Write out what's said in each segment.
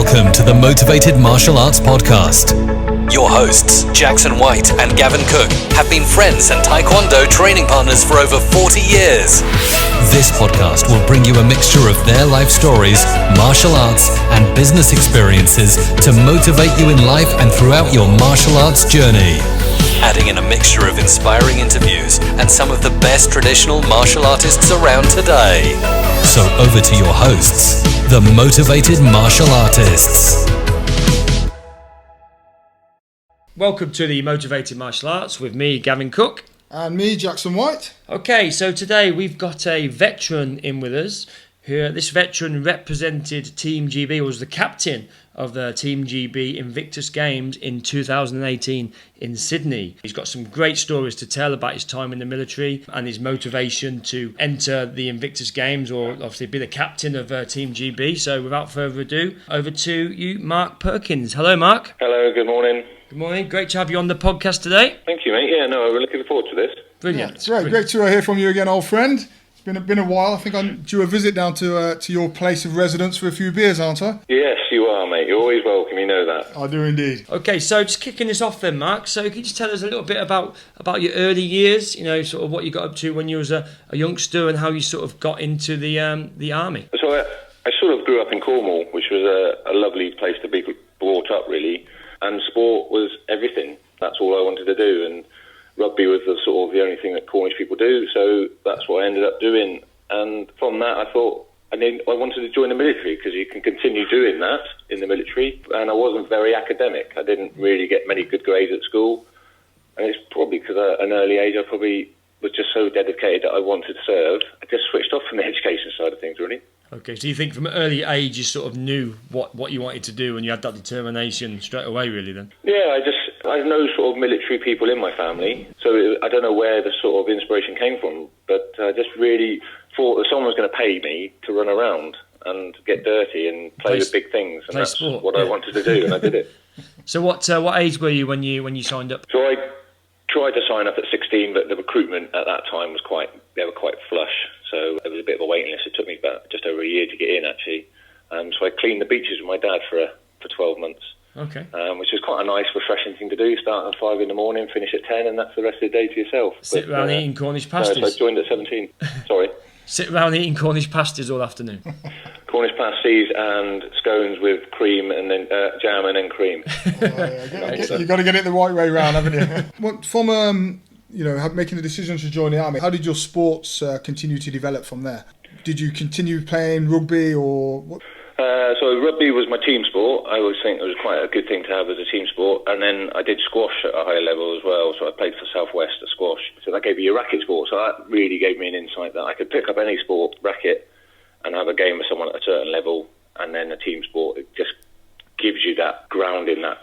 Welcome to the Motivated Martial Arts Podcast. Your hosts, Jackson White and Gavin Cook, have been friends and Taekwondo training partners for over 40 years. This podcast will bring you a mixture of their life stories, martial arts, and business experiences to motivate you in life and throughout your martial arts journey. Adding in a mixture of inspiring interviews and some of the best traditional martial artists around today. So over to your hosts, the Motivated Martial Artists. Welcome to the Motivated Martial Arts with me, Gavin Cook. And me, Jackson White. Okay, so today we've got a veteran in with us. This veteran represented Team GB, was the captain of the Team GB Invictus Games in 2018 in Sydney. He's got some great stories to tell about his time in the military and his motivation to enter the Invictus Games, or obviously be the captain of Team GB. So without further ado, over to you, Mark Perkins. Hello, Mark. Hello, good morning. Good morning. Great to have you on the podcast today. Thank you, mate. Yeah, no, we're looking forward to this. Brilliant. Yeah, great to hear from you again, old friend. It's been a while. I think I'm due a visit down to your place of residence for a few beers, aren't I? Yes, you are, mate. You're always welcome. You know that. I do indeed. Okay, so just kicking this off then, Mark. So can you just tell us a little bit about your early years? You know, sort of what you got up to when you was a youngster and how you sort of got into the army. So I sort of grew up in Cornwall, which was a lovely place to be brought up, really. And sport was everything. That's all I wanted to do. And rugby was the only thing that Cornish people do, so that's what I ended up doing. And from that, I thought I wanted to join the military, because you can continue doing that in the military. And I wasn't very academic. I didn't really get many good grades at school. And it's probably because at an early age, I probably was just so dedicated that I wanted to serve. I just switched off from the education side of things, really. Okay, so you think from an early age you sort of knew what you wanted to do and you had that determination straight away, really, then? Yeah, I know sort of military people in my family, so I don't know where the sort of inspiration came from, but I just really thought that someone was going to pay me to run around and get dirty and play with big things, and that's sport, what I wanted to do, and I did it. So what age were you when you signed up? So I tried to sign up at 16, but the recruitment at that time was quite flush, so it was a bit of a waiting list. It took me about just over a year to get in, actually. So I cleaned the beaches with my dad for 12 months. Okay. Which is quite a nice, refreshing thing to do. Start at 5 in the morning, finish at 10, and that's the rest of the day to yourself. Sit around eating Cornish pasties. So I joined at 17. Sorry. Sit around eating Cornish pasties all afternoon. Cornish pasties and scones with cream, and then jam and then cream. You've got to get it the right way round, haven't you? From making the decision to join the army, how did your sports continue to develop from there? Did you continue playing rugby or what? So rugby was my team sport. I always think it was quite a good thing to have as a team sport. And then I did squash at a higher level as well. So I played for South West at squash. So that gave you a racket sport. So that really gave me an insight that I could pick up any sport, racket, and have a game with someone at a certain level. And then a team sport, it just gives you that grounding, that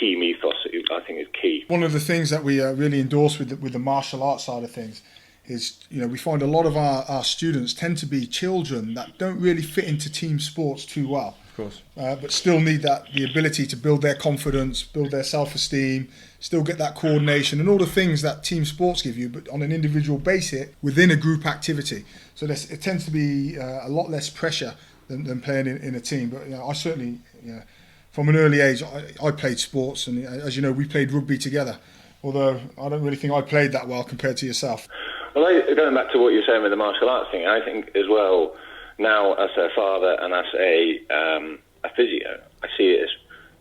team ethos, I think is key. One of the things that we really endorse with the martial arts side of things is, we find a lot of our students tend to be children that don't really fit into team sports too well. Of course. But still need the ability to build their confidence, build their self-esteem, still get that coordination and all the things that team sports give you, but on an individual basis within a group activity. So it tends to be a lot less pressure than playing in a team. But I certainly, from an early age, I played sports, and as you know, we played rugby together. Although I don't really think I played that well compared to yourself. Well, going back to what you're saying with the martial arts thing, I think as well, now as a father and as a physio, I see it as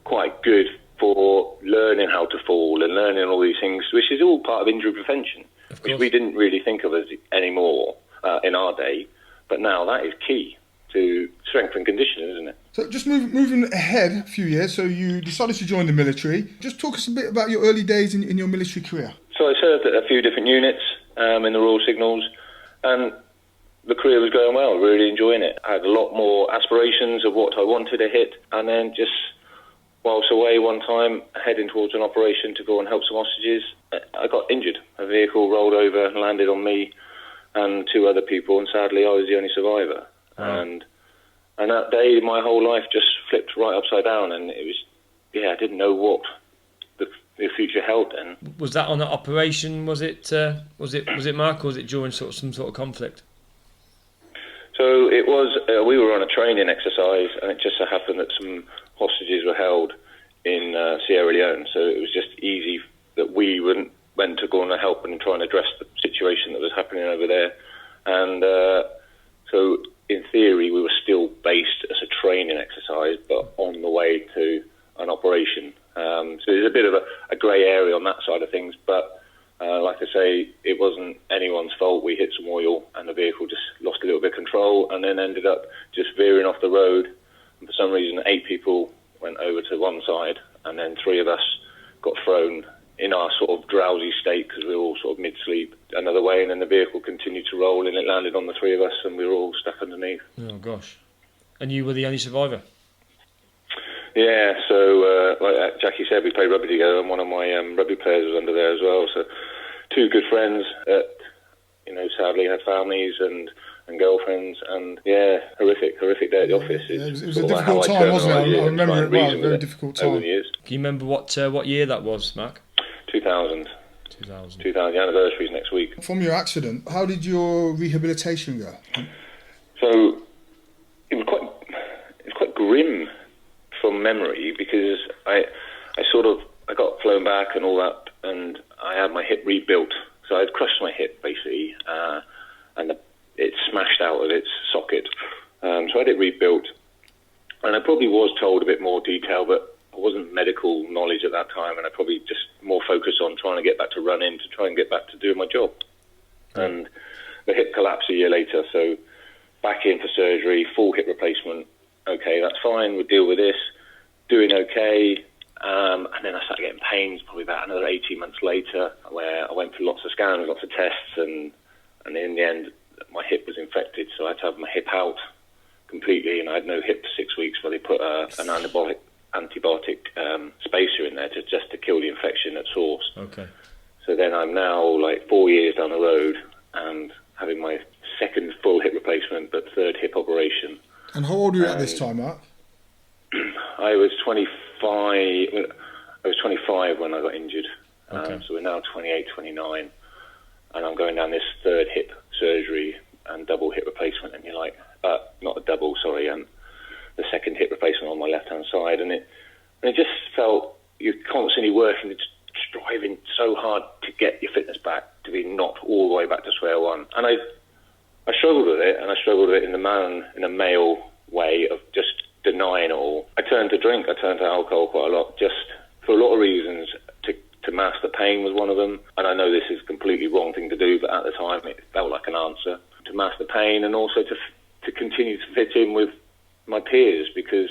quite good for learning how to fall and learning all these things, which is all part of injury prevention, which we didn't really think of as anymore in our day, but now that is key to strength and conditioning, isn't it? So just moving ahead a few years, so you decided to join the military. Just talk us a bit about your early days in your military career. So I served at a few different units in the Royal Signals, and the career was going well, really enjoying it. I had a lot more aspirations of what I wanted to hit, and then just whilst away one time, heading towards an operation to go and help some hostages, I got injured. A vehicle rolled over and landed on me and two other people, and sadly I was the only survivor. And that day, my whole life just flipped right upside down, and it was, I didn't know what the future held then. Was that on an operation? Was it Mark, or was it during some sort of conflict? So it was, we were on a training exercise, and it just so happened that some hostages were held in Sierra Leone. So it was just easy that we went to go and help and try and address the situation that was happening over there. And so in theory, we were still based as a training exercise, but on the way to an operation. So there's a bit of a grey area on that side of things, but like I say, it wasn't anyone's fault. We hit some oil and the vehicle just lost a little bit of control and then ended up just veering off the road. And for some reason, 8 people went over to one side, and then 3 of us got thrown in our sort of drowsy state because we were all sort of mid-sleep another way, and then the vehicle continued to roll and it landed on the 3 of us and we were all stuck underneath. Oh gosh. And you were the only survivor? Yeah, so like Jackie said, we played rugby together, and one of my rugby players was under there as well. So 2 good friends that, sadly had families and girlfriends, and yeah, horrific day at the office. It was a difficult time, wasn't it? I remember it well, a very difficult time. Over the years. Can you remember what year that was, Mark? 2000. 2000. The anniversary is next week. From your accident, how did your rehabilitation go? So it was quite grim from memory, because I got flown back and all that, and I had my hip rebuilt. So I'd crushed my hip basically, and it smashed out of its socket. So I had it rebuilt, and I probably was told a bit more detail, but I wasn't medical knowledge at that time, and I probably just more focused on trying to get back to running, to try and get back to doing my job. And the hip collapsed a year later, so back in for surgery, full hip replacement. Okay, that's fine, we'll deal with this. Doing okay, and then I started getting pains probably about another 18 months later, where I went for lots of scans, lots of tests, and in the end, my hip was infected, so I had to have my hip out completely, and I had no hip for 6 weeks, where they put an antibiotic spacer in there just to kill the infection at source. Okay. So then I'm now like 4 years down the road and having my 2nd full hip replacement, but 3rd hip operation. And how old were you at this time, Mark? I was 25. I was 25 when I got injured. Okay. So we're now 28, 29, and I'm going down this 3rd hip surgery and double hip replacement. And you're like, not a double, sorry, the 2nd hip replacement on my left-hand side, and it just felt you're constantly working, striving so hard to get your fitness back, to be knocked all the way back to square one. And I struggled with it, and I struggled with it in a male way of just denying it all. I turned to drink, I turned to alcohol quite a lot, just for a lot of reasons. To mask the pain was one of them, and I know this is a completely wrong thing to do, but at the time it felt like an answer. To mask the pain, and also to continue to fit in with my peers, because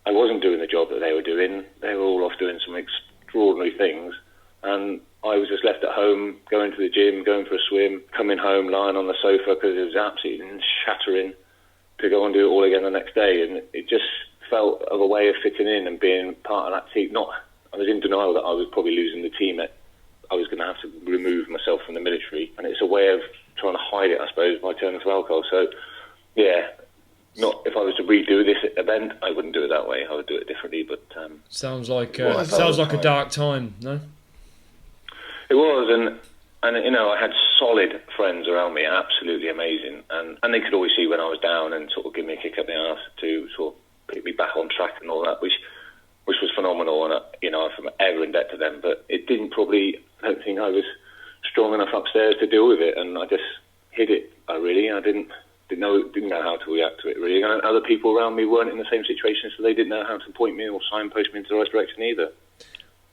I wasn't doing the job that they were doing. They were all off doing some extraordinary things, and I was just left at home, going to the gym, going for a swim, coming home, lying on the sofa because it was absolutely shattering, to go and do it all again the next day. And it just felt of a way of fitting in and being part of that team. I was in denial that I was probably losing the team. I was going to have to remove myself from the military, and it's a way of trying to hide it, I suppose, by turning to alcohol. So, yeah, if I was to redo this event, I wouldn't do it that way. I would do it differently. But sounds like a dark time, no? It was, and I had solid friends around me, absolutely amazing, and they could always see when I was down and sort of give me a kick up the arse to sort of pick me back on track and all that, which was phenomenal, and I'm ever in debt to them. But it didn't I don't think I was strong enough upstairs to deal with it, and I just hid it. I didn't know how to react to it really, and other people around me weren't in the same situation, so they didn't know how to point me or signpost me into the right direction either.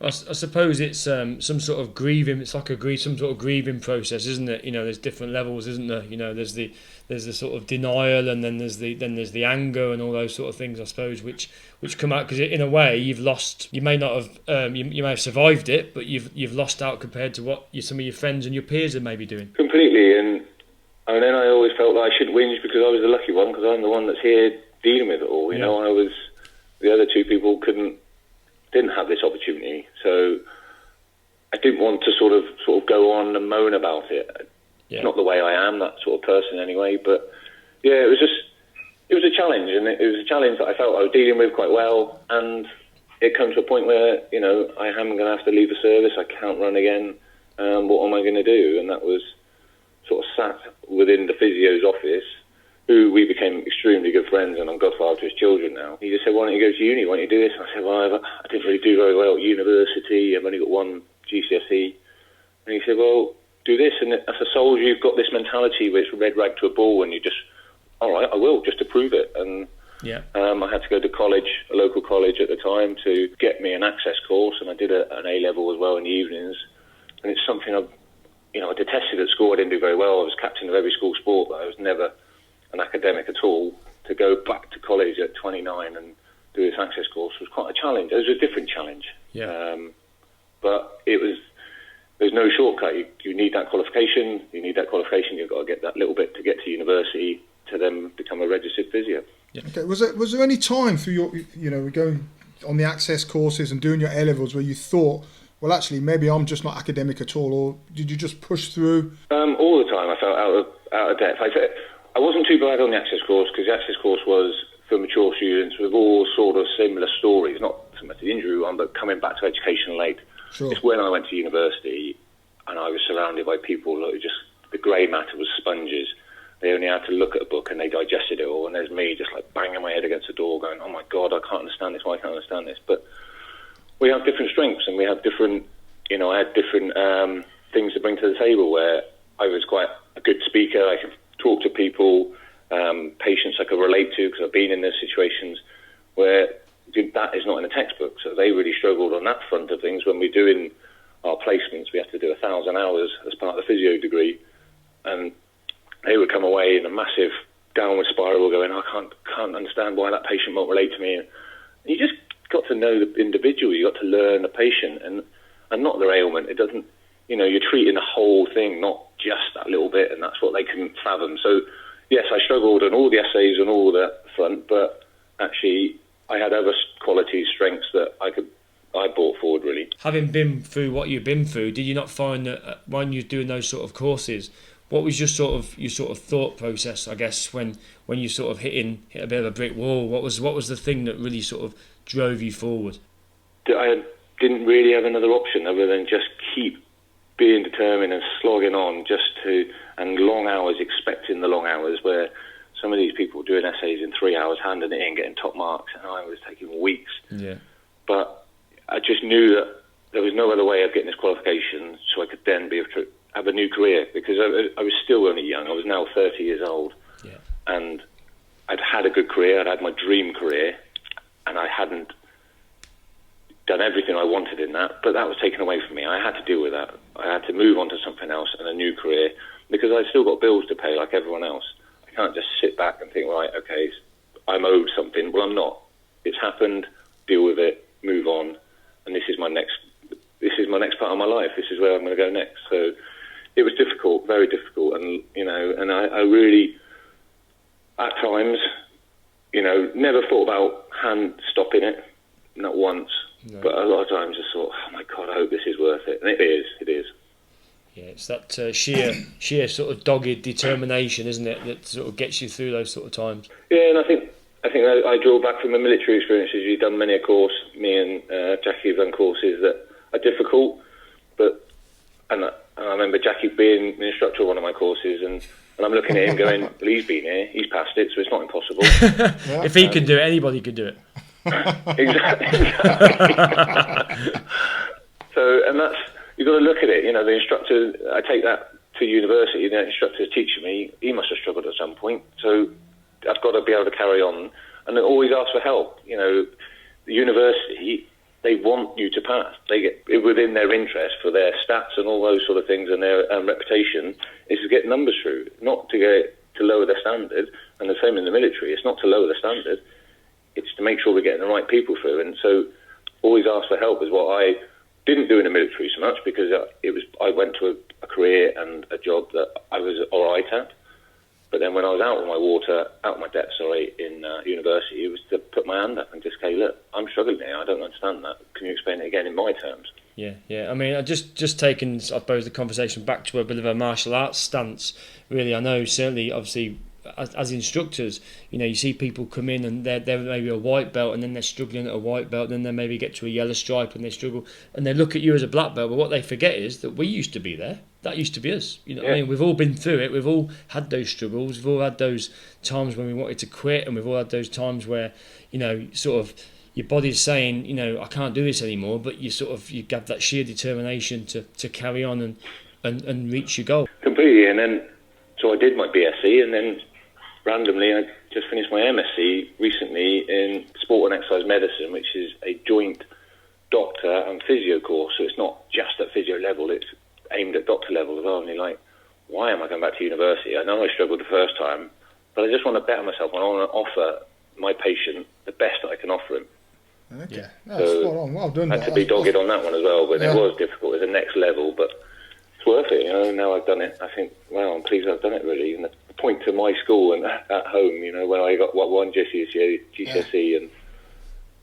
I suppose it's some sort of grieving. It's like some sort of grieving process, isn't it? There's different levels, isn't there? There's the sort of denial, and then there's the anger and all those sort of things, I suppose, which come out because in a way you've lost. You may not have you may have survived it, but you've lost out compared to what some of your friends and your peers are maybe doing. Completely, and then I always felt that I should whinge because I was the lucky one, because I'm the one that's here dealing with it all. The other 2 people didn't have this opportunity, so I didn't want to sort of go on and moan about it. Yeah. Not the way I am, that sort of person anyway, but yeah, it was a challenge, and it was a challenge that I felt I was dealing with quite well, and it comes to a point where, I am going to have to leave the service, I can't run again, what am I going to do? And that was sort of sat within the physio's office, who we became extremely good friends, and I'm godfather to his children now. He just said, why don't you go to uni? Why don't you do this? And I said, well, I didn't really do very well at university. I've only got one GCSE. And he said, well, do this. And as a soldier, you've got this mentality where it's red rag to a bull, and you just, all right, I will, just to prove it. And I had to go to college, a local college at the time, to get me an access course, and I did an A-level as well in the evenings. And it's something I detested at school. I didn't do very well. I was captain of every school sport, but I was never an academic at all. To go back to college at 29 and do this access course was quite a challenge. It was a different challenge. But there's no shortcut. You need that qualification. You've got to get that little bit to get to university to then become a registered physio. Okay. Was there any time through your, going on the access courses and doing your A-levels where you thought, well, actually, maybe I'm just not academic at all, or did you just push through? All the time I felt out of depth. I wasn't too bad on the access course, because the access course was for mature students with all sort of similar stories, not so much the injury one, but coming back to education late. Sure. It's when I went to university and I was surrounded by people who the grey matter was sponges. They only had to look at a book and they digested it all, and there's me just like banging my head against the door going, oh my God, I can't understand this, why can't I understand this? But we have different strengths, and we have different, I had different things to bring to the table, where I was quite a good speaker. I could talk to people, patients I could relate to, because I've been in those situations where that is not in the textbook. So they really struggled on that front of things. When we're doing our placements, we have to do 1,000 hours as part of the physio degree, and they would come away in a massive downward spiral going, I can't understand why that patient won't relate to me. And you just got to know the individual. You got to learn the patient and not their ailment. It doesn't, you're treating the whole thing, not just that little bit, and that's what they couldn't fathom. So yes, I struggled on all the essays and all that front, but actually I had other qualities, strengths that I brought forward, really. Having been through what you've been through, did you not find that when you're doing those sort of courses, what was your sort of thought process, I guess, when you sort of hit a bit of a brick wall? What was the thing that really sort of drove you forward? I didn't really have another option other than just keep being determined and slogging on, and long hours, expecting the long hours, where some of these people doing essays in 3 hours, handing it in, getting top marks, and I was taking weeks. Yeah. But I just knew that there was no other way of getting this qualification, so I could then be able to have a new career, because I was still only young. I was now 30 years old, and I'd had a good career. I'd had my dream career, and I hadn't done everything I wanted in that, but that was taken away from me. I had to deal with that. I had to move on to something else and a new career, because I'd still got bills to pay like everyone else. I can't just sit back and think, right, okay, I'm owed something. Well, I'm not. It's happened. Deal with it. Move on. And this is my next part of my life. This is where I'm going to go next. So it was difficult, very difficult, and I really, at times, never thought about stopping it, not once. No. But a lot of times I thought, oh my God, I hope this is worth it. And it is. Yeah, it's that sheer sort of dogged determination, isn't it, that sort of gets you through those sort of times. Yeah, and I think I draw back from my military experiences. You've done many a course. Me and Jackie have done courses that are difficult, and I remember Jackie being an instructor of one of my courses, and I'm looking at him going, well, he's been here, he's passed it, so it's not impossible. If he can do it, anybody could do it. Exactly. So, and that's, you've got to look at it. The instructor, I take that to university, the instructor's teaching me, he must have struggled at some point, so I've got to be able to carry on, and they always ask for help. The university, they want you to pass. They get within their interest for their stats and all those sort of things, and their reputation is to get numbers through, not to lower their standard. And the same in the military, it's not to lower the standard, it's to make sure we're getting the right people through. And so, always ask for help is what I didn't do in the military so much, because I went to a career and a job that I was all right at. But then when I was out of my depth, in university, it was to put my hand up and just say, look, I'm struggling here, I don't understand that. Can you explain it again in my terms? Yeah. I mean, I just taken, I suppose, the conversation back to a bit of a martial arts stance, really. I know, certainly, obviously, as instructors, you see people come in and they're maybe a white belt, and then they're struggling at a white belt, and then they maybe get to a yellow stripe and they struggle, and they look at you as a black belt, but what they forget is that we used to be there. that used to be us. You know what I mean? We've all been through it. We've all had those struggles. We've all had those times when we wanted to quit, and we've all had those times where, you know, sort of your body's saying, you know, I can't do this anymore, but you have that sheer determination to carry on and reach your goal. Completely. And then, so I did my BSc, and then randomly I just finished my MSc recently in sport and exercise medicine, which is a joint doctor and physio course. So it's not just at physio level, it's aimed at doctor level as well. And you're like, why am I going back to university? I know I struggled the first time, but I just want to better myself. I want to offer my patient the best that I can offer him. Okay, so spot on. Well done. I had to be dogged on that one as well, but it was difficult. It was the next level, but it's worth it. You know, now I've done it, I think, well, I'm pleased I've done it really. And the point to my school and at home, you know, when I got one GCSE, and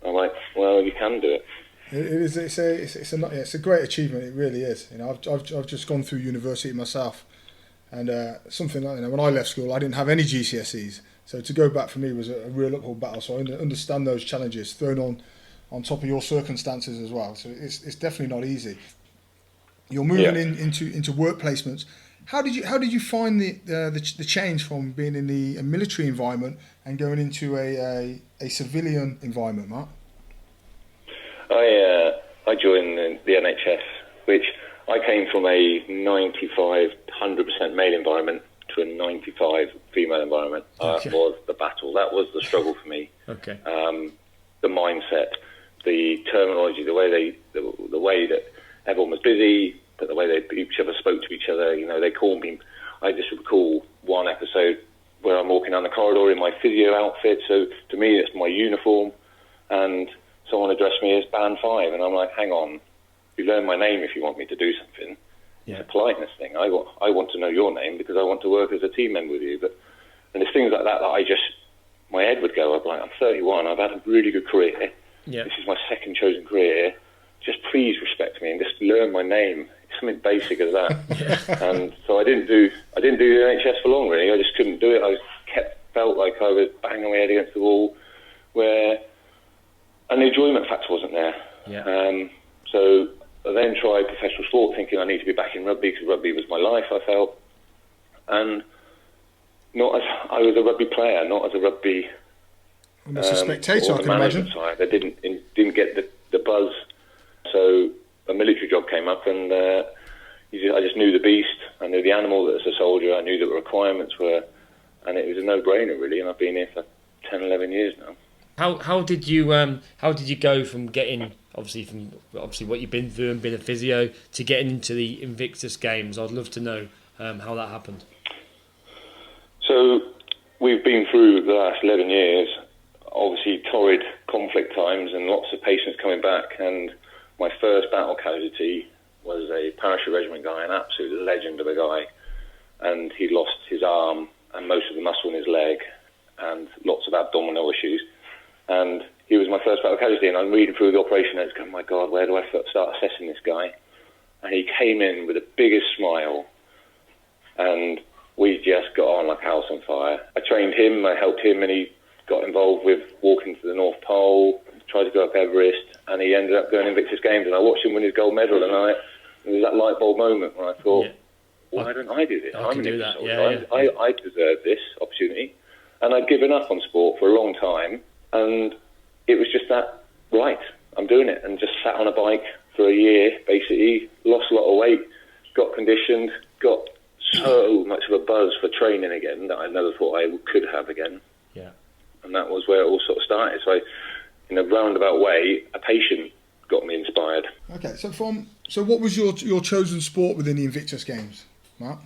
I'm like, well, you can do it. It's a great achievement. It really is. You know, I've just gone through university myself, and something like, you know, when I left school, I didn't have any GCSEs, so to go back for me was a real uphill battle. So I understand those challenges thrown on top of your circumstances as well. So it's definitely not easy. You're moving into work placements. How did you find the change from being in the military environment and going into a civilian environment, Mark? I joined the NHS, which I came from a 95-100% male environment to a 95 female environment. Okay. That was the battle. That was the struggle for me. Okay. The mindset, the terminology, the way that everyone was busy, but the way each other spoke to each other. You know, they called me. I just recall one episode where I'm walking down the corridor in my physio outfit. So to me, it's my uniform, and someone addressed me as Band 5, and I'm like, hang on, you learn my name if you want me to do something. Yeah. It's a politeness thing. I want to know your name because I want to work as a team member with you. And there's things like that my head would go. I'm like, I'm 31, I've had a really good career. Yeah. This is my second chosen career. Just please respect me and just learn my name. It's something basic as that. Yeah. And so I didn't do the NHS for long, really. I just couldn't do it. Felt like I was banging my head against the wall, and the enjoyment factor wasn't there. Yeah. So I then tried professional sport, thinking I need to be back in rugby because rugby was my life, I felt. And I was a rugby player, not as a rugby. Almost a spectator, I can imagine. Side. I didn't get the buzz. So a military job came up, and I just knew the beast. I knew the animal that was a soldier. I knew the requirements were, and it was a no-brainer really. And I've been here for 10, 11 years now. How did you go from getting obviously what you've been through and being a physio to getting into the Invictus Games? I'd love to know how that happened. So we've been through the last 11 years, obviously torrid conflict times and lots of patients coming back. And my first battle casualty was a parachute regiment guy, an absolute legend of a guy, and he lost his arm and most of the muscle in his leg and lots of abdominal issues. And he was my first battle casualty, and I'm reading through the operation notes going, my God, where do I start assessing this guy? And he came in with the biggest smile, and we just got on like a house on fire. I trained him, I helped him, and he got involved with walking to the North Pole, tried to go up Everest, and he ended up going Invictus Games, and I watched him win his gold medal, and there was that light bulb moment where I thought, why don't I do this? I can do that. Yeah. I deserve this opportunity. And I'd given up on sport for a long time, and it was just that, right, I'm doing it, and just sat on a bike for a year, basically, lost a lot of weight, got conditioned, got so much of a buzz for training again that I never thought I could have again. Yeah. And that was where it all sort of started. So in a roundabout way, a patient got me inspired. Okay, so what was your chosen sport within the Invictus Games, Mark?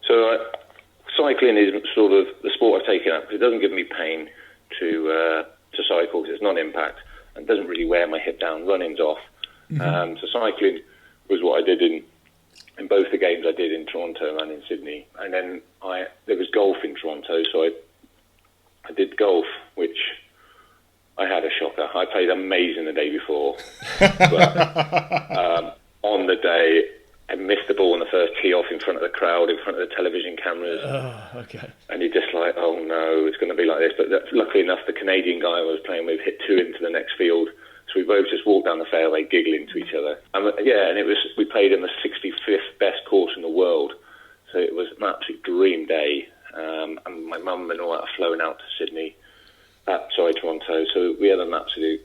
So cycling is sort of the sport I've taken up. It doesn't give me pain to cycle because it's non-impact and doesn't really wear my hip down. Running's off. Mm-hmm. So cycling was what I did in both the games I did in Toronto and in Sydney. And then there was golf in Toronto, so I did golf, which I had a shocker. I played amazing the day before, but on the day I missed the ball on the first tee off in front of the crowd, in front of the television cameras. Oh, okay. And you're just like, oh no, it's going to be like this. But luckily enough, the Canadian guy I was playing with hit 2 into the next field, So we both just walked down the fairway giggling to each other. And we played in the 65th best course in the world. So it was an absolute dream day. And my mum and all that are flown out to Toronto. So we had an absolute,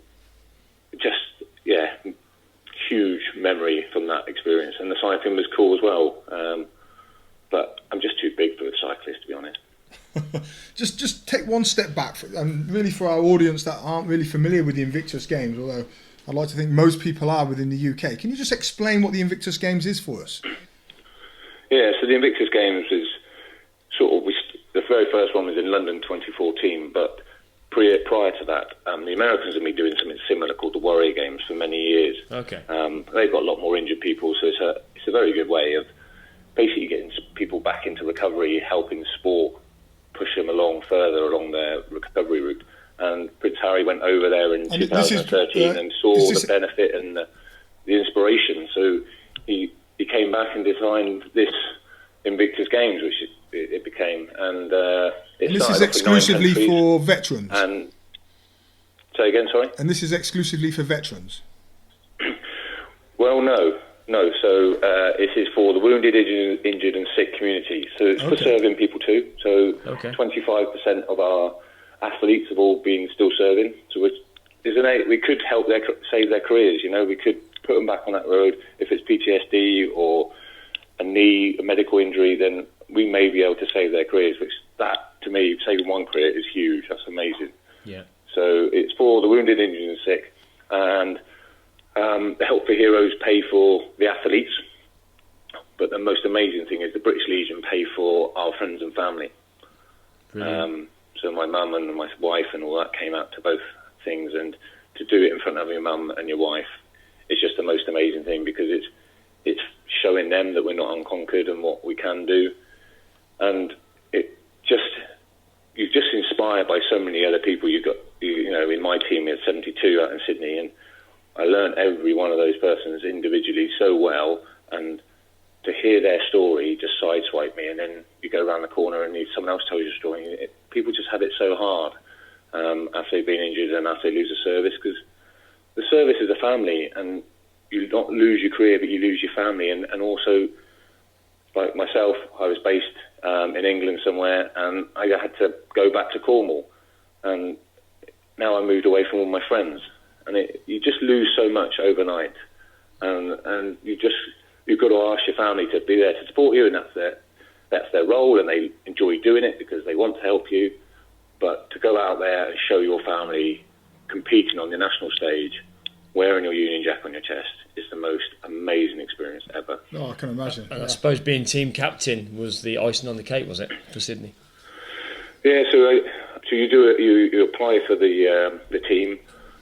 huge memory from that experience. And the cycling was cool as well. But I'm just too big for a cyclist, to be honest. just take one step back, and really for our audience that aren't really familiar with the Invictus Games, although I'd like to think most people are within the UK. Can you just explain what the Invictus Games is for us? Yeah, so the Invictus Games is the very first one was in London 2014, but prior to that, the Americans have been doing something similar called the Warrior Games for many years. Okay. They've got a lot more injured people, so it's a very good way of basically getting people back into recovery, helping sport push them further along their recovery route. And Prince Harry went over there in 2013 and saw the benefit and the inspiration. So he came back and designed this Invictus Games, which it became. And this is exclusively for veterans? And say again, sorry? And this is exclusively for veterans? Well, no. So it is for the wounded, injured and sick community. So it's for serving people too. So 25% of our athletes have all been still serving. So we could help save their careers. We could put them back on that road. If it's PTSD or a medical injury, then we may be able to save their careers. Which that, to me, saving one career is huge. That's amazing. Yeah. So it's for the wounded, injured and sick, and the Help for Heroes pay for the athletes, but the most amazing thing is the British Legion pay for our friends and family. So my mum and my wife and all that came out to both things, and to do it in front of your mum and your wife is just the most amazing thing, because it's showing them that we're not unconquered and what we can do, and you're just inspired by so many other people. In my team we had 72 out in Sydney, and I learned every one of those persons individually so well, and to hear their story just sideswipe me, and then you go around the corner and someone else tells your story. People just have it so hard after they've been injured and after they lose a service, because the service is a family, and you not lose your career, but you lose your family. And also, like myself, I was based in England somewhere, and I had to go back to Cornwall, and now I moved away from all my friends. And you just lose so much overnight, and you've got to ask your family to be there to support you, and that's their role, and they enjoy doing it because they want to help you. But to go out there and show your family competing on the national stage, wearing your Union Jack on your chest, is the most amazing experience ever. Oh, I can imagine. And I suppose being team captain was the icing on the cake, was it, for Sydney? Yeah. So you apply for the team.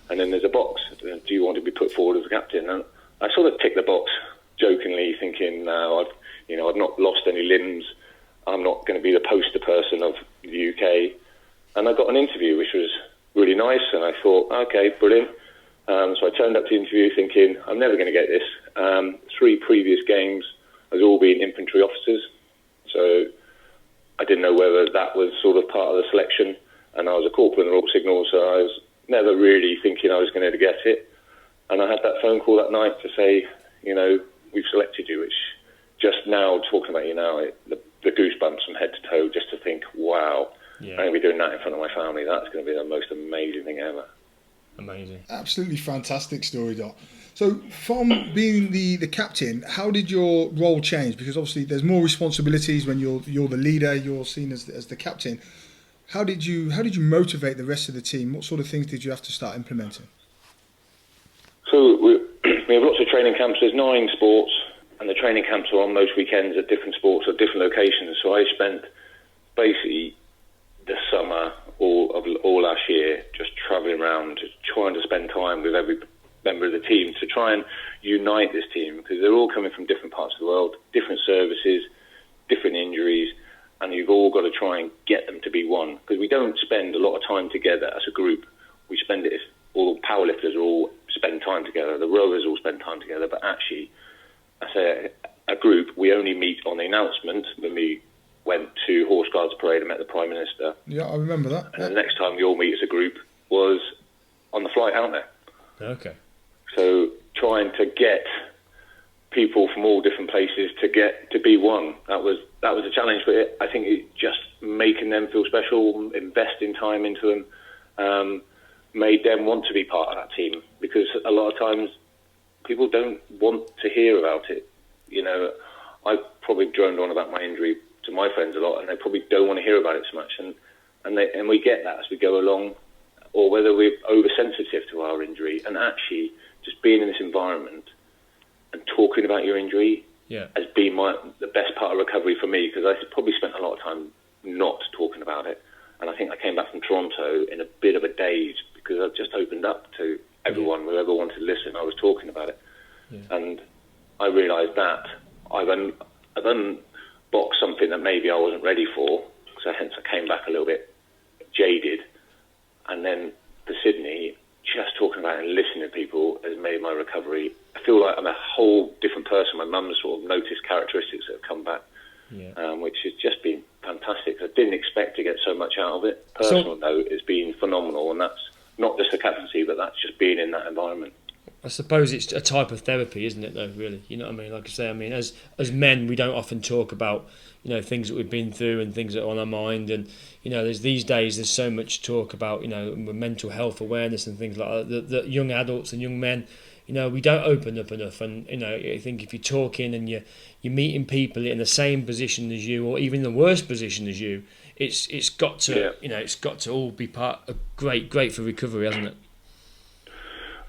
And then there's a box. Do you want to be put forward as a captain? And I sort of ticked the box jokingly, thinking, no, I've not lost any limbs. I'm not going to be the poster person of the UK. And I got an interview, which was really nice. And I thought, okay, brilliant. So I turned up to the interview thinking, I'm never going to get this. 3 previous games has all been infantry officers. So I didn't know whether that was sort of part of the selection. And I was a corporal in the Royal Signal, so I was never really thinking I was going to get it. And I had that phone call that night to say, we've selected you, which just now, talking about you now, the goosebumps from head to toe, just to think, wow, I'm going to be doing that in front of my family. That's going to be the most amazing thing ever. Amazing. Absolutely fantastic story, Doc. So from being the captain, how did your role change? Because obviously there's more responsibilities when you're the leader, you're seen as the captain. How did you motivate the rest of the team? What sort of things did you have to start implementing? So we have lots of training camps. There's 9 sports, and the training camps are on most weekends at different sports at different locations. So I spent basically the summer all last year just travelling around, just trying to spend time with every member of the team to try and unite this team, because they're all coming from different parts of the world, different services, different injuries. And you've all got to try and get them to be one, because we don't spend a lot of time together as a group. We spend it, all the powerlifters all spend time together, the rowers all spend time together, but actually, I say a group, we only meet on the announcement when we went to Horse Guards Parade and met the Prime Minister. Yeah, I remember that. And the next time we all meet as a group was on the flight out there. Okay. So trying to get people from all different places to be one, that was a challenge. But I think just making them feel special, investing time into them, made them want to be part of that team, because a lot of times people don't want to hear about it. You know, I've probably droned on about my injury to my friends a lot, and they probably don't want to hear about it so much. And we get that as we go along, or whether we're oversensitive to our injury. And actually, just being in this environment and talking about your injury has been the best part of recovery for me, because I probably spent a lot of time not talking about it. And I think I came back from Toronto in a bit of a daze, because I've just opened up to everyone, whoever wanted to listen. I was talking about it. Yeah. And I realised that I've unboxed something that maybe I wasn't ready for, so hence I came back a little bit jaded. And then for Sydney, just talking about it and listening to people has made my recovery. I feel like I'm a whole different person. My mum's sort of noticed characteristics that have come back, which has just been fantastic. I didn't expect to get so much out of it. Personal note, it's been phenomenal, and that's not just the captaincy, but that's just being in that environment. I suppose it's a type of therapy, isn't it, though, really? You know what I mean? Like I say, I mean, as men, we don't often talk about, you know, things that we've been through and things that are on our mind. And, you know, these days there's so much talk about, you know, mental health awareness and things like that. That young adults and young men, you know, we don't open up enough. And, you know, I think if you're talking and you're meeting people in the same position as you, or even the worst position as you, it's got to, you know, it's got to all be part of great for recovery, hasn't it?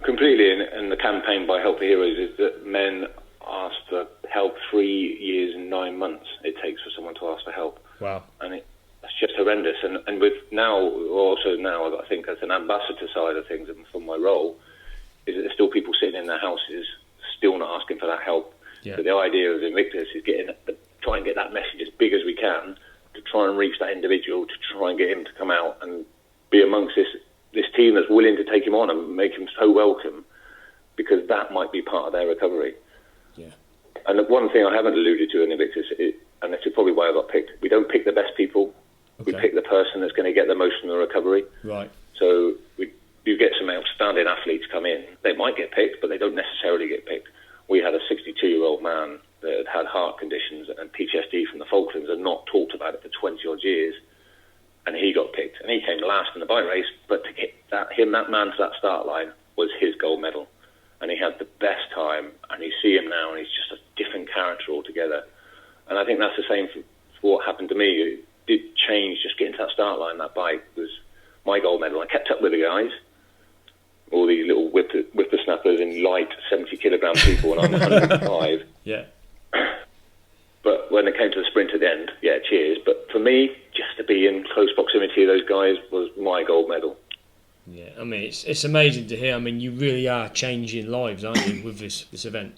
Completely, and the campaign by Help for Heroes is that men ask for help 3 years and 9 months it takes for someone to ask for help. Wow. And that's just horrendous. And with now, I think as an ambassador side of things, and from my role, is that there's still people sitting in their houses still not asking for that help. Yeah. So the idea of Invictus is try and get that message as big as we can, to try and reach that individual, to try and get him to come out and be amongst this team that's willing to take him on and make him so welcome, because that might be part of their recovery. Yeah. And the one thing I haven't alluded to in Invictus, and this is probably why I got picked, we don't pick the best people. Okay. We pick the person that's going to get the most from the recovery. Right. So you get some outstanding athletes come in. They might get picked, but they don't necessarily get picked. We had a 62-year-old man that had heart conditions and PTSD from the Falklands and not talked about it for 20-odd years. And he got picked, and he came last in the bike race. But to get that man to that start line was his gold medal, and he had the best time. And you see him now, and he's just a different character altogether. And I think that's the same for what happened to me. It did change just getting to that start line. That bike was my gold medal. I kept up with the guys, all these little whippersnappers and light 70-kilogram people, and I'm 105. Yeah. But when it came to the sprint at the end, cheers. But for me, just to be in close proximity of those guys was my gold medal. Yeah, I mean, it's amazing to hear. I mean, you really are changing lives, aren't you, with this event?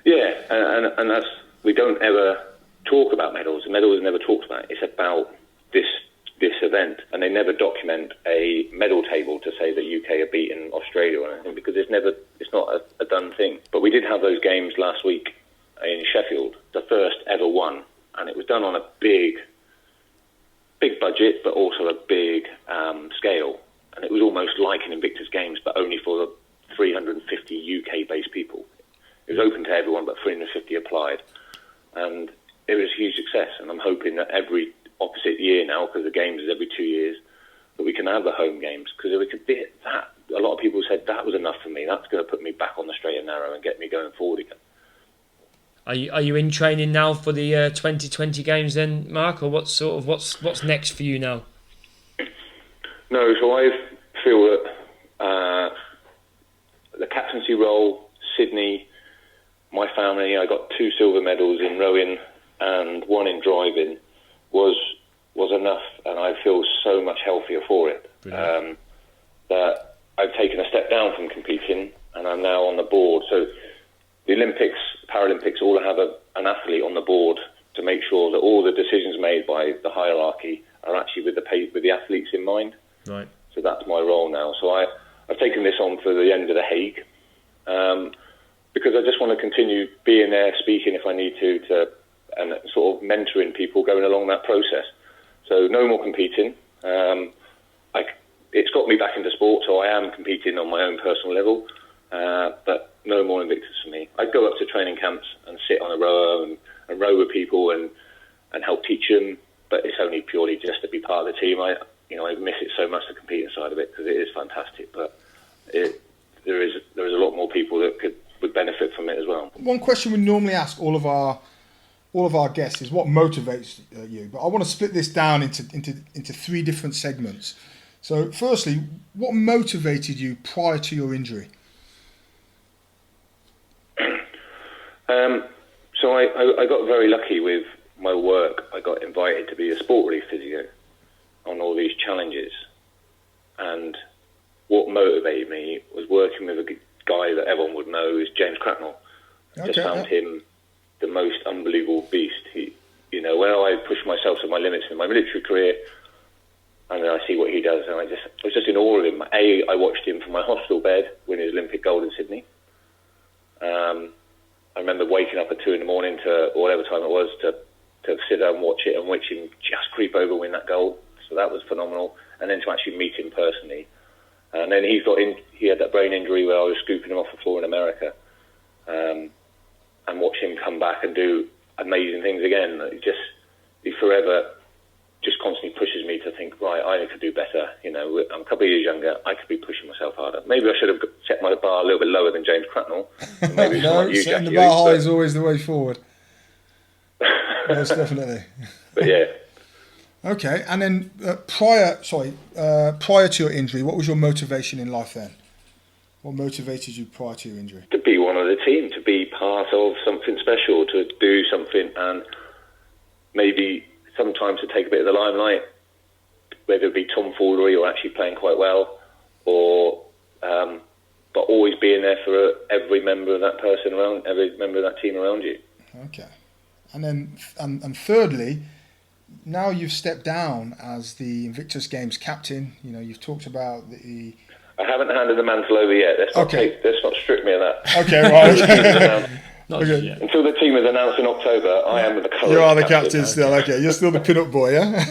Yeah, and that's, we don't ever talk about medals. The medal is never talked about. It's about this event, and they never document a medal table to say that UK have beaten Australia or anything, because it's not a done thing. But we did have those games last week in Sheffield, the first ever one, and it was done on a big budget, but also a big scale, and it was almost like an Invictus Games, but only for the 350 UK-based people. It was open to everyone, but 350 applied, and it was a huge success. And I'm hoping that every opposite year now, because the games is every 2 years, that we can have the home games, because if we could be that, a lot of people said that was enough for me. That's going to put me back on the straight and narrow and get me going forward again. Are you in training now for the 2020 games then, Mark, or what's next for you now? No, so I feel that the captaincy role, Sydney, my family, I got 2 silver medals in rowing and 1 in driving, was enough, and I feel so much healthier for it. That I've taken a step down from competing, and I'm now on the board. So the Olympics, Paralympics all have an athlete on the board to make sure that all the decisions made by the hierarchy are actually with the athletes in mind. Right. So that's my role now. So I've taken this on for the end of the Hague, because I just want to continue being there, speaking if I need to, and sort of mentoring people going along that process. So no more competing. it's got me back into sport, so I am competing on my own personal level, but no more Invictus for me. I go up to training camps and sit on a rower and row with people and help teach them, but it's only purely just to be part of the team. I miss it so much, the competing side of it, because it is fantastic, but there is a lot more people that would benefit from it as well. One question we normally ask all of our guests is what motivates you, but I want to split this down into three different segments. So firstly, what motivated you prior to your injury? So I got very lucky with my work. I got invited to be a sport relief physio on all these challenges, and what motivated me was working with a guy that everyone would know is James Cracknell. I just found him the most unbelievable beast. When I push myself to my limits in my military career, and then I see what he does, and I was just in awe of him. I watched him from my hospital bed win his Olympic gold in Sydney. I remember waking up at 2 a.m. to whatever time it was to sit down and watch it and watch him just creep over and win that gold. So that was phenomenal. And then to actually meet him personally. And then he had that brain injury where I was scooping him off the floor in America, and watch him come back and do amazing things again. He forever just constantly pushes me to think, right, I could do better. I'm a couple of years younger. I could be pushing myself harder. Maybe I should have set my bar a little bit lower than James Cracknell. Maybe No, setting the bar high is always the way forward. Most definitely. But yeah. Okay, and then prior to your injury, what was your motivation in life then? What motivated you prior to your injury? To be one of the team, to be part of something special, to do something, and maybe sometimes to take a bit of the limelight, whether it be tomfoolery or actually playing quite well, or but always being there for every member of that person around, every member of that team around you. Okay, and then and thirdly, now you've stepped down as the Invictus Games captain. You've talked about the. I haven't handed the mantle over yet. Let's not strip me of that. Okay, right. Okay. Until the team is announced in October, I am the current. You are the captain still. Okay, you're still the pin-up boy, yeah.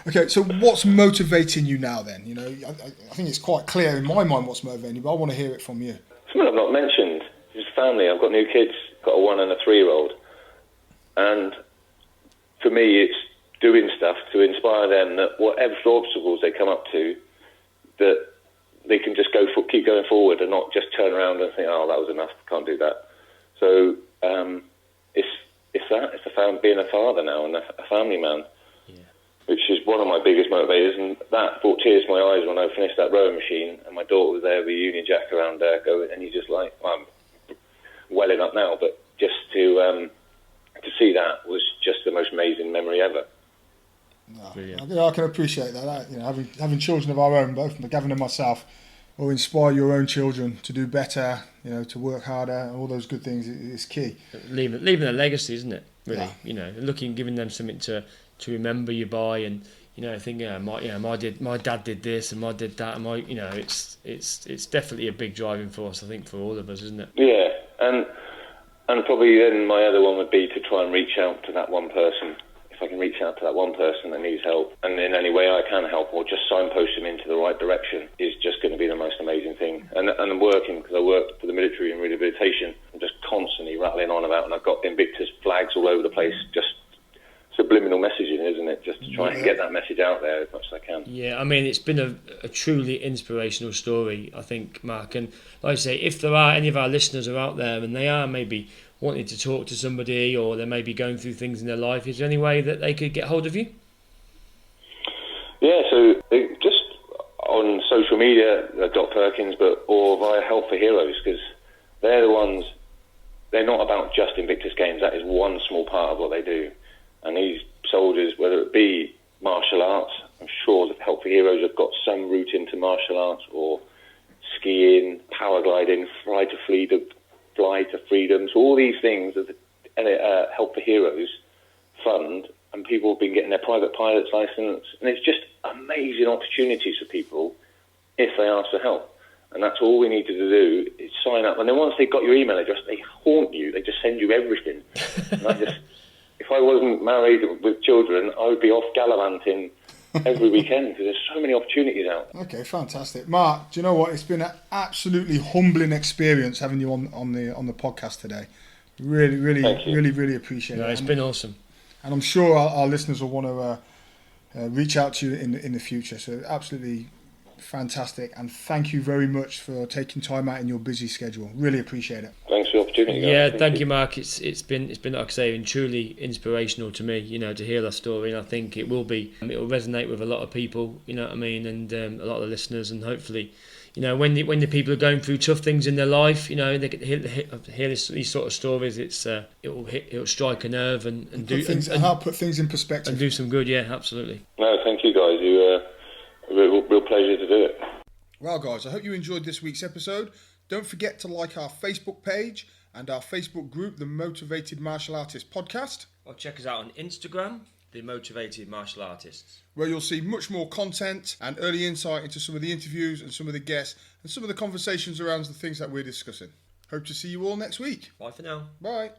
Okay, so what's motivating you now then? I think it's quite clear in my mind what's motivating you, but I want to hear it from you. Something I've not mentioned is family. I've got new kids, got a 1 and a 3-year-old, and for me, it's doing stuff to inspire them that whatever obstacles they come up to, that they can just keep going forward and not just turn around and think, oh, that was enough, can't do that. So it's being a father now and a family man, which is one of my biggest motivators, and that brought tears to my eyes when I finished that rowing machine, and my daughter was there with a Union Jack around there going, and you just like, I'm welling up now, but just to see that was just the most amazing memory ever. No, I can appreciate that. Having children of our own, both Gavin and myself, will inspire your own children to do better, to work harder, all those good things is key. Leaving a legacy, isn't it? Really, giving them something to remember you by, and thinking, my dad did this and my did that, and it's definitely a big driving force, I think, for all of us, isn't it? Yeah, and probably then my other one would be to try and reach out to that one person. If I can reach out to that one person that needs help, and in any way I can help, or just signpost them into the right direction, is just going to be the most amazing thing. And I'm working, because I work for the military in Rehabilitation, I'm just constantly rattling on about, and I've got Invictus flags all over the place, just subliminal messaging, isn't it? Just to try and get that message out there as much as I can. Yeah, I mean, it's been a truly inspirational story, I think, Mark. And like I say, if there are any of our listeners are out there and they are maybe wanting to talk to somebody, or they may be going through things in their life, is there any way that they could get hold of you? Yeah, so just on social media, Perkins, or via Help for Heroes, because they're the ones, they're not about just Invictus Games, that is one small part of what they do. And these soldiers, whether it be martial arts, I'm sure that Help for Heroes have got some route into martial arts, or skiing, paragliding, fly to freedom. So all these things that the Help for Heroes fund, and people have been getting their private pilot's license, and it's just amazing opportunities for people if they ask for help. And that's all we need to do is sign up. And then once they've got your email address, they haunt you. They just send you everything. And if I wasn't married with children, I would be off gallivanting every weekend because there's so many opportunities out. Okay, fantastic. Mark, do you know what? It's been an absolutely humbling experience having you on the podcast today. Really appreciate it. It's been awesome. And I'm sure our listeners will want to reach out to you in the future. So absolutely fantastic. And thank you very much for taking time out in your busy schedule. Really appreciate it. Thanks for the opportunity, guys. Yeah, thank you, Mark. It's been like I say, truly inspirational to me, to hear that story, and I think it will resonate with a lot of people, you know what I mean, and a lot of the listeners, and hopefully, when the people are going through tough things in their life, they get to hear these sort of stories. It'll strike a nerve and help put things in perspective and do some good. Yeah, absolutely. No, thank you, guys. Real pleasure to do it. Well, guys, I hope you enjoyed this week's episode. Don't forget to like our Facebook page and our Facebook group, the Motivated Martial Artist Podcast. Or check us out on Instagram, the Motivated Martial Artists, where you'll see much more content and early insight into some of the interviews and some of the guests and some of the conversations around the things that we're discussing. Hope to see you all next week. Bye for now. Bye.